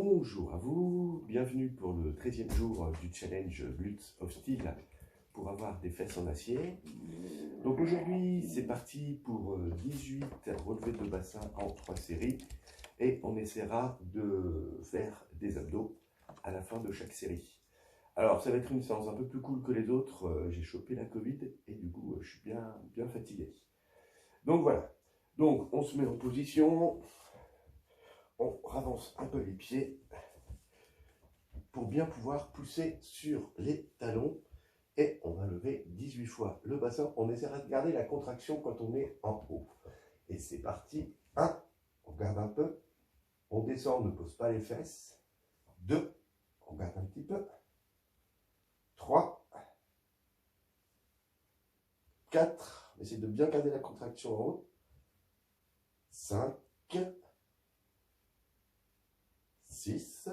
Bonjour à vous, bienvenue pour le 13e jour du challenge Glutes of Steel pour avoir des fesses en acier. Donc aujourd'hui c'est parti pour 18 relevés de bassin en 3 séries et on essaiera de faire des abdos à la fin de chaque série. Alors ça va être une séance un peu plus cool que les autres, j'ai chopé la Covid et du coup je suis bien fatigué. Donc voilà, donc on se met en position. On avance un peu les pieds pour bien pouvoir pousser sur les talons et on va lever 18 fois le bassin. On essaiera de garder la contraction quand on est en haut. Et c'est parti. 1, on garde un peu. On descend, on ne pose pas les fesses. 2, on garde un petit peu. 3, 4, on essaie de bien garder la contraction en haut. 5, 6,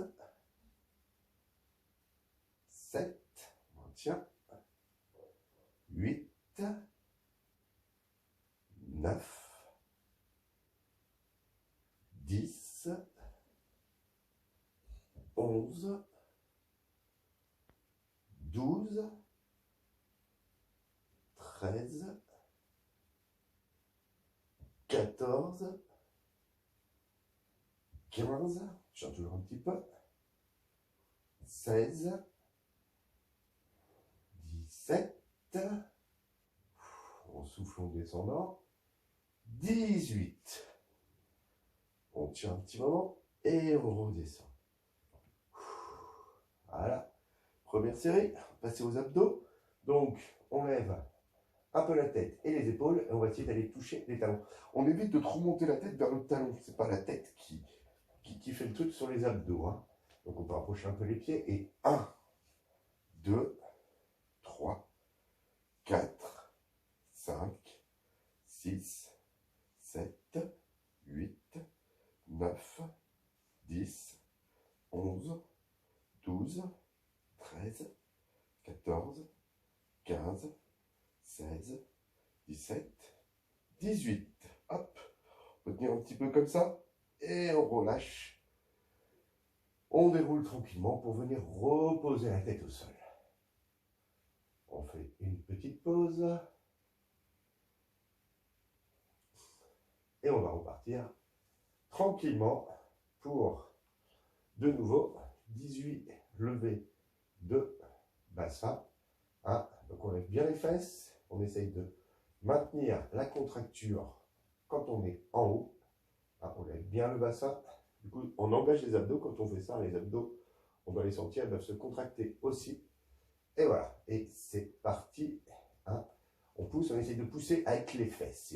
7, on maintient, 8, 9, 10, 11, 12, 13, 14, 15, je change toujours un petit peu, 16, 17, on souffle en descendant, 18, on tient un petit moment et on redescend. Voilà, première série, passer aux abdos, donc on lève un peu la tête et les épaules et on va essayer d'aller toucher les talons. On évite de trop monter la tête vers le talon, c'est pas la tête qui fait le truc sur les abdos. Hein. Donc on peut approcher un peu les pieds et 1, 2, 3, 4, 5, 6, 7, 8, 9, 10, 11, 12, 13, 14, 15, 16, 17, 18. Hop, on peut tenir un petit peu comme ça et on relâche. On déroule tranquillement pour venir reposer la tête au sol. On fait une petite pause. Et on va repartir tranquillement pour de nouveau 18 levées de bassin. Hein, donc on lève bien les fesses. On essaye de maintenir la contracture quand on est en haut. Hein, on lève bien le bassin. Du coup, on engage les abdos. Quand on fait ça, les abdos, on doit les sentir, elles doivent se contracter aussi. Et voilà, et c'est parti. Hein. On pousse, on essaye de pousser avec les fesses.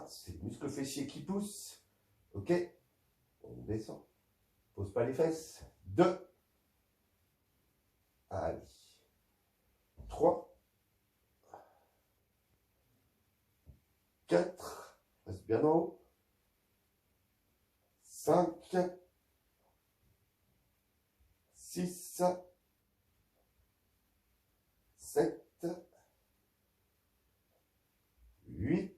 C'est le muscle fessier qui pousse. Ok, on descend. Pose pas les fesses. 2. Allez. 3. 4. Reste bien en haut. 5. 6. 7. 8.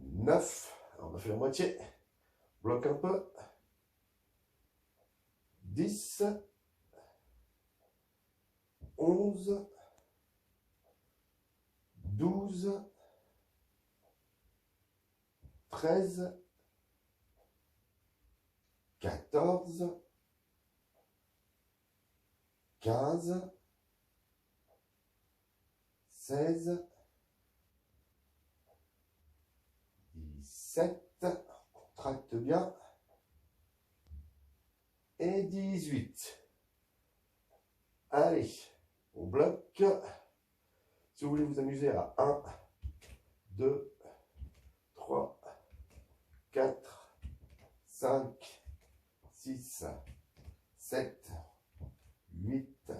9. Alors on a fait la moitié. Bloque un peu. 10. 11. 12. 13. 14. 15. 16. 17. Contracte bien. Et 18. Allez, on bloque. Si vous voulez vous amuser à 1, 2, 3, 4, 5, 6, 7, 8,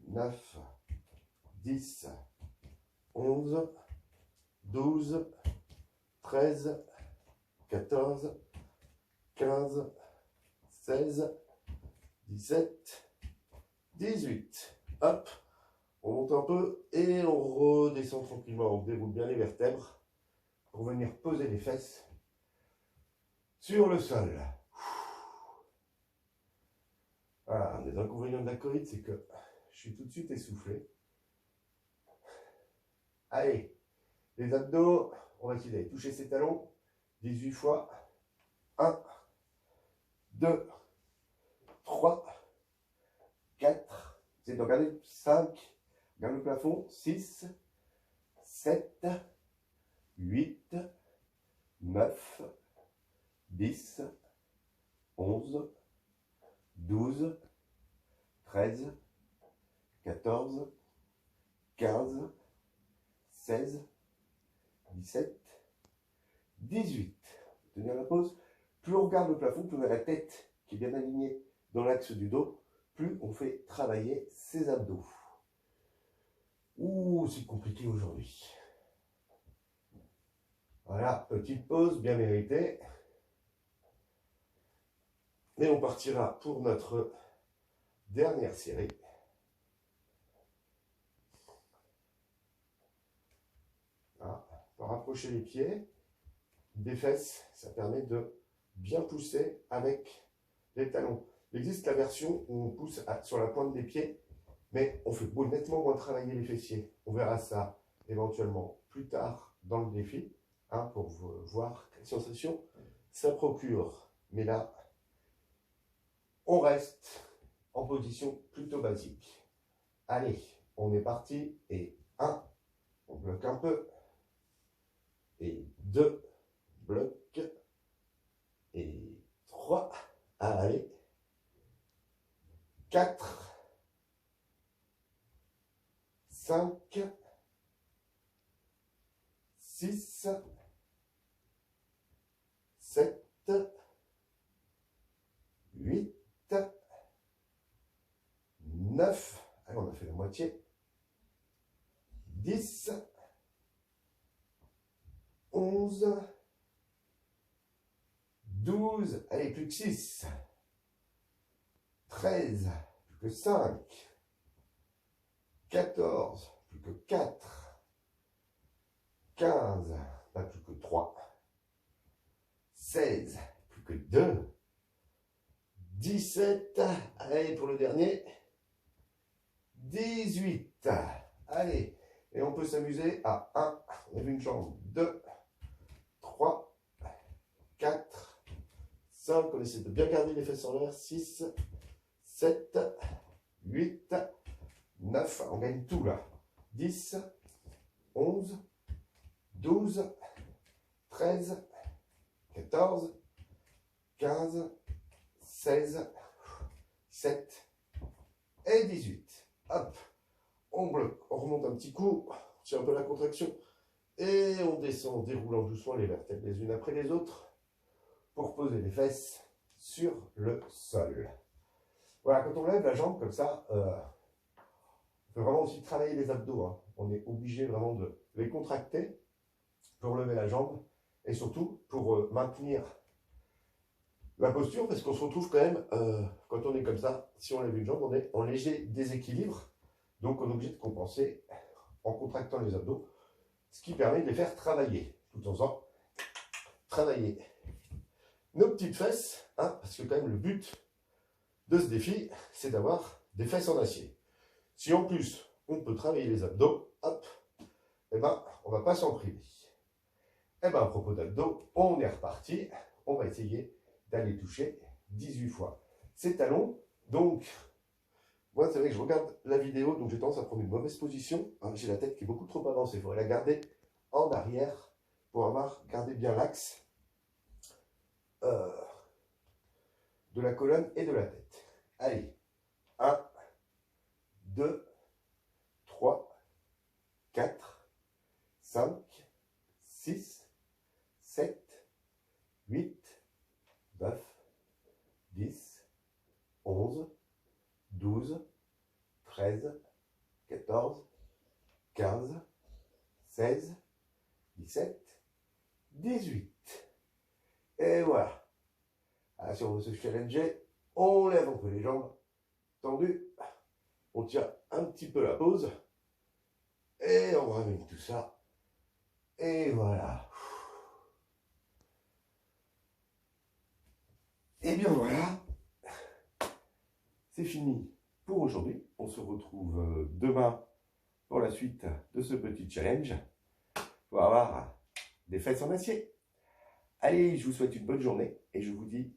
9, 10, 11, 12, 13, 14, 15, 16, 17, 18. Hop, on monte un peu et on redescend tranquillement. On déroule bien les vertèbres pour venir poser les fesses sur le sol. Voilà, un des inconvénients de la Covid, c'est que je suis tout de suite essoufflé. Allez, les abdos, on va essayer d'aller toucher ses talons 18 fois. 1, 2, 3, 4, c'est donc regardez, 5, regarde le plafond, 6, 7, 8, 9, 10, 11, 12, 13, 14, 15, 16, 17, 18. Tenir la pause. Plus on regarde le plafond, plus on a la tête qui est bien alignée dans l'axe du dos, plus on fait travailler ses abdos. Ouh, c'est compliqué aujourd'hui. Voilà, petite pause bien méritée. Et on partira pour notre dernière série. Voilà, on va rapprocher les pieds des fesses, ça permet de bien pousser avec les talons. Il existe la version où on pousse sur la pointe des pieds, mais on fait nettement moins travailler les fessiers. On verra ça éventuellement plus tard dans le défi, hein, pour voir quelle sensation ça procure. Mais là, on reste en position plutôt basique. Allez, on est parti. Et 1, on bloque un peu. Et 2, bloc. Et 3, allez. 4, 5, 6, 7, 8, 9, allez, on a fait la moitié, 10, 11, 12, allez, plus que 6, 13, plus que 5, 14, plus que 4, 15, pas plus que 3, 16, plus que 2, 17, allez, pour le dernier, 18, allez, et on peut s'amuser à 1, on a vu une jambe, 2, 3, 4, 5, on essaie de bien garder les fesses en l'air, 6, 7, 8, 9, on gagne tout là, 10, 11, 12, 13, 14, 15, 16, 17 et 18. Hop, on bloque, on remonte un petit coup, on tire un peu la contraction et on descend en déroulant doucement les vertèbres les unes après les autres pour poser les fesses sur le sol. Voilà, quand on lève la jambe comme ça, on peut vraiment aussi travailler les abdos, hein. On est obligé vraiment de les contracter pour lever la jambe et surtout pour maintenir la posture, parce qu'on se retrouve quand même, quand on est comme ça, si on lève une jambe, on est en léger déséquilibre, donc on est obligé de compenser en contractant les abdos, ce qui permet de les faire travailler, tout en faisant travailler nos petites fesses, hein, parce que quand même le but de ce défi, c'est d'avoir des fesses en acier. Si en plus on peut travailler les abdos, hop, eh ben on va pas s'en priver. Eh ben à propos d'abdos, on est reparti, on va essayer d'aller toucher 18 fois ces talons. Donc, moi c'est vrai que je regarde la vidéo, donc j'ai tendance à prendre une mauvaise position, hein, j'ai la tête qui est beaucoup trop avancée, il faudrait la garder en arrière pour avoir gardé bien l'axe de la colonne et de la tête. Allez, 1, 2, 3, 4, 5, 6, 7, 8, 9, 10, 11, 12, 13, 14, 15, 16, 17, 18. Et voilà. Alors, si on veut se challenger, on lève un peu les jambes tendues, on tient un petit peu la pause, et on ramène tout ça. Et voilà. Et bien voilà. c'est fini pour aujourd'hui. On se retrouve demain pour la suite de ce petit challenge pour avoir des fesses en acier. Allez, je vous souhaite une bonne journée et je vous dis